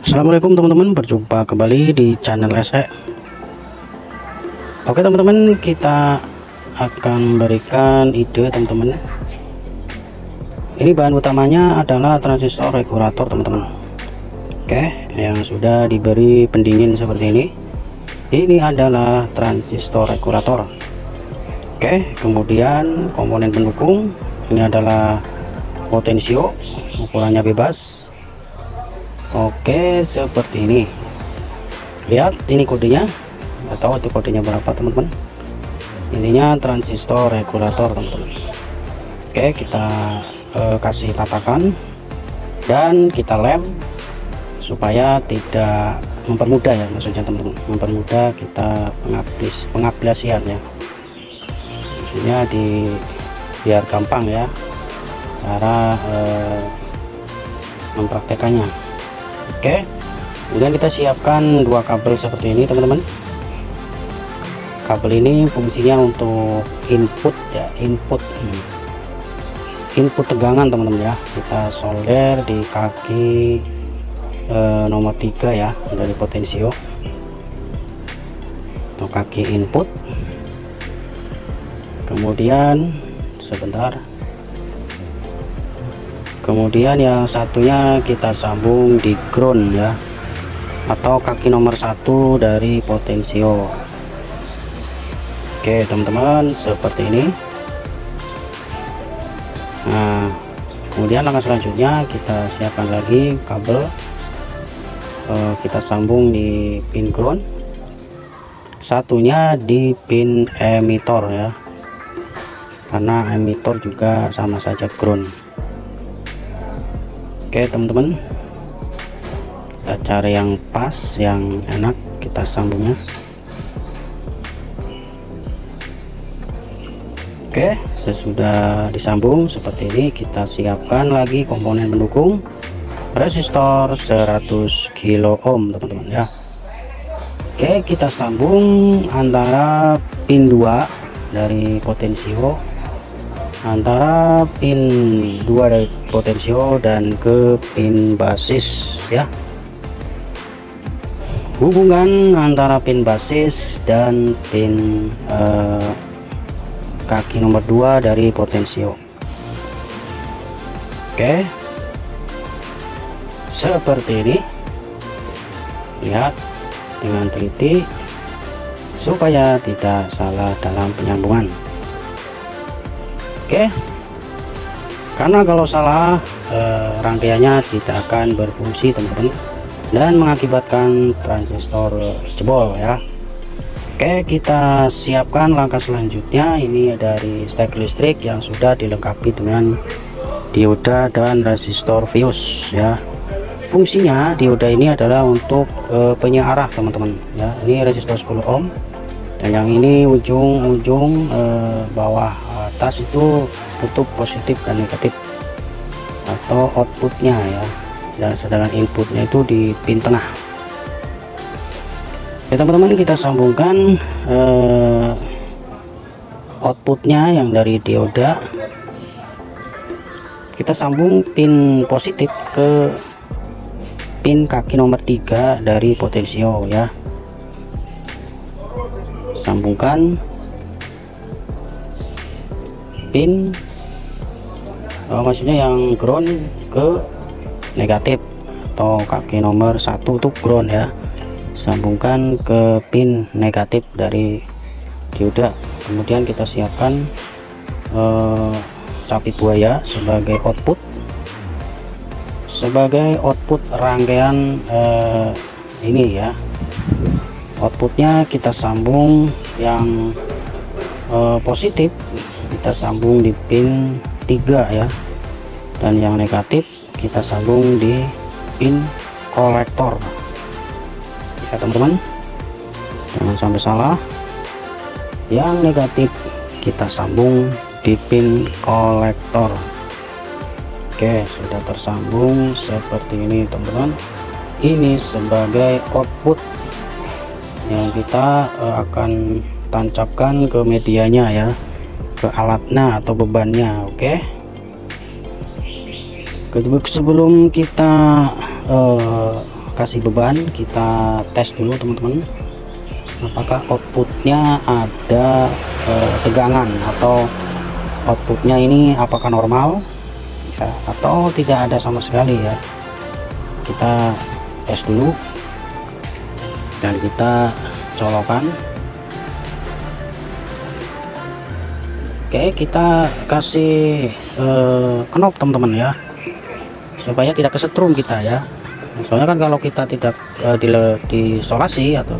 Assalamualaikum teman-teman, berjumpa kembali di channel SE. Oke teman-teman, kita akan memberikan ide teman-teman. Ini bahan utamanya adalah transistor regulator teman-teman. Oke, yang sudah diberi pendingin seperti ini. Ini adalah transistor regulator. Oke, kemudian komponen pendukung ini adalah potensio, ukurannya bebas. Oke, seperti ini. Lihat ini kodenya, atau itu kodenya berapa teman-teman. Intinya transistor regulator teman-teman. Oke, kita kasih tatakan dan kita lem supaya tidak mempermudah ya, maksudnya teman-teman, mempermudah kita pengaplasian ya. Maksudnya biar gampang ya cara mempraktekannya. Oke, kemudian kita siapkan dua kabel seperti ini teman-teman. Kabel ini fungsinya untuk input ya, input tegangan teman-teman ya. Kita solder di kaki nomor 3 ya dari potensio atau kaki input. Kemudian sebentar, kemudian yang satunya kita sambung di ground ya, atau kaki nomor 1 dari potensio. Oke teman-teman, seperti ini. Nah, kemudian langkah selanjutnya kita siapkan lagi kabel, kita sambung di pin ground, satunya di pin emitor ya, karena emitor juga sama saja ground. Oke teman-teman, kita cari yang pas, yang enak, kita sambungnya. Oke, sesudah disambung seperti ini, kita siapkan lagi komponen pendukung resistor 100 kilo ohm teman-teman ya. Oke, kita sambung antara pin 2 dari potensio, antara pin 2 dari potensio dan ke pin basis ya. Hubungan antara pin basis dan pin kaki nomor 2 dari potensio. Oke, seperti ini. Lihat dengan teliti supaya tidak salah dalam penyambungan. Oke, karena kalau salah rangkaiannya tidak akan berfungsi teman-teman dan mengakibatkan transistor jebol ya. Oke, kita siapkan langkah selanjutnya. Ini dari stek listrik yang sudah dilengkapi dengan dioda dan resistor fuse ya. Fungsinya dioda ini adalah untuk penyearah teman-teman ya. Ini resistor 10 ohm dan yang ini ujung bawah atas itu kutub positif dan negatif atau outputnya ya, dan sedangkan inputnya itu di pin tengah. Oke teman-teman, kita sambungkan outputnya yang dari dioda, kita sambung pin positif ke pin kaki nomor 3 dari potensio ya. Sambungkan pin maksudnya yang ground ke negatif atau kaki nomor 1 untuk ground ya. Sambungkan ke pin negatif dari dioda. Kemudian kita siapkan capit buaya sebagai output rangkaian ini ya. Outputnya kita sambung yang positif, kita sambung di pin 3 ya, dan yang negatif kita sambung di pin kolektor ya teman-teman, jangan sampai salah. Yang negatif kita sambung di pin kolektor. Oke, sudah tersambung seperti ini teman-teman. Ini sebagai output yang kita akan tancapkan ke medianya ya. ke alatnya atau bebannya. Oke. Sebelum kita kasih beban, kita tes dulu teman-teman, apakah outputnya ada tegangan atau outputnya ini apakah normal ya, atau tidak ada sama sekali ya. Kita tes dulu dan kita colokan. Oke, kita kasih knop teman-teman ya, supaya tidak kesetrum kita ya. Soalnya kan kalau kita tidak diisolasi atau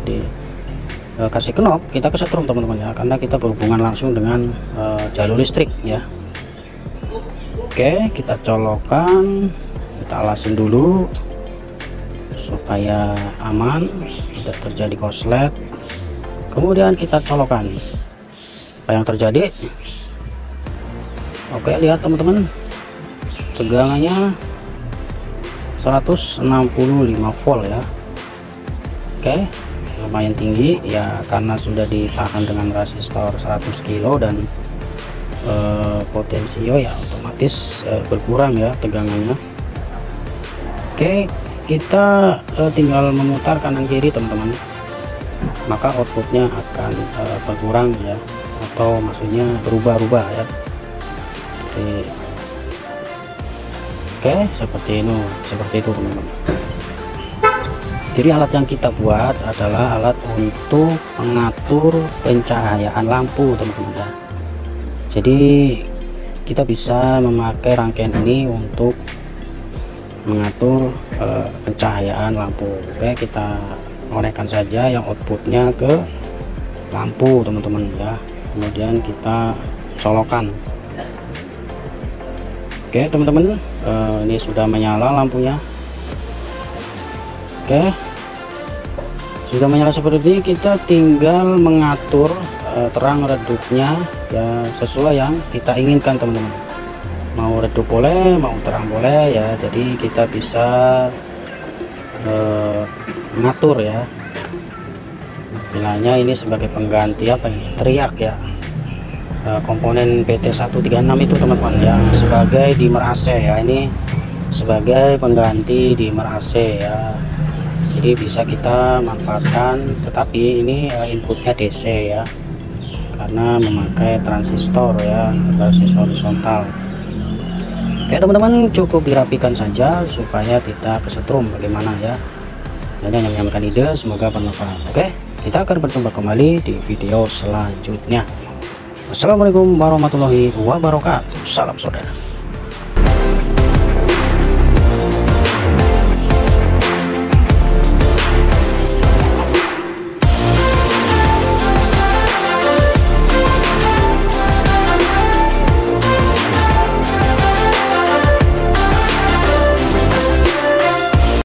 kasih knop, kita kesetrum teman-teman ya, karena kita berhubungan langsung dengan jalur listrik ya. Oke, kita colokan, kita alasin dulu supaya aman, tidak terjadi korslet. Kemudian kita colokan. Apa yang terjadi? Oke, lihat teman-teman, tegangannya 165 volt ya. Oke, lumayan tinggi ya, karena sudah ditahan dengan resistor 100 kilo dan potensio ya otomatis berkurang ya tegangannya. Oke, kita tinggal memutar kanan kiri teman-teman, maka outputnya akan berkurang ya, atau maksudnya berubah-ubah ya. Oke, seperti itu teman-teman. Jadi alat yang kita buat adalah alat untuk mengatur pencahayaan lampu teman-teman ya. Jadi kita bisa memakai rangkaian ini untuk mengatur pencahayaan lampu. Oke, kita konekkan saja yang outputnya ke lampu teman-teman ya, kemudian kita colokan. Oke teman-teman, ini sudah menyala lampunya. Oke, sudah menyala seperti ini. Kita tinggal mengatur terang redupnya ya, sesuai yang kita inginkan teman-teman. Mau redup boleh, mau terang boleh ya. Jadi kita bisa mengatur ya. Istilahnya ini sebagai pengganti apa ini, teriak ya, komponen PT136 itu teman-teman, yang sebagai dimmer AC ya. Ini sebagai pengganti dimmer AC ya, jadi bisa kita manfaatkan, tetapi ini inputnya DC ya, karena memakai transistor ya, transistor horizontal. Oke teman-teman, cukup dirapikan saja supaya tidak kesetrum bagaimana ya. Dan hanya menyampaikan ide, semoga bermanfaat. Oke, kita akan berjumpa kembali di video selanjutnya. Assalamualaikum warahmatullahi wabarakatuh. Salam saudara.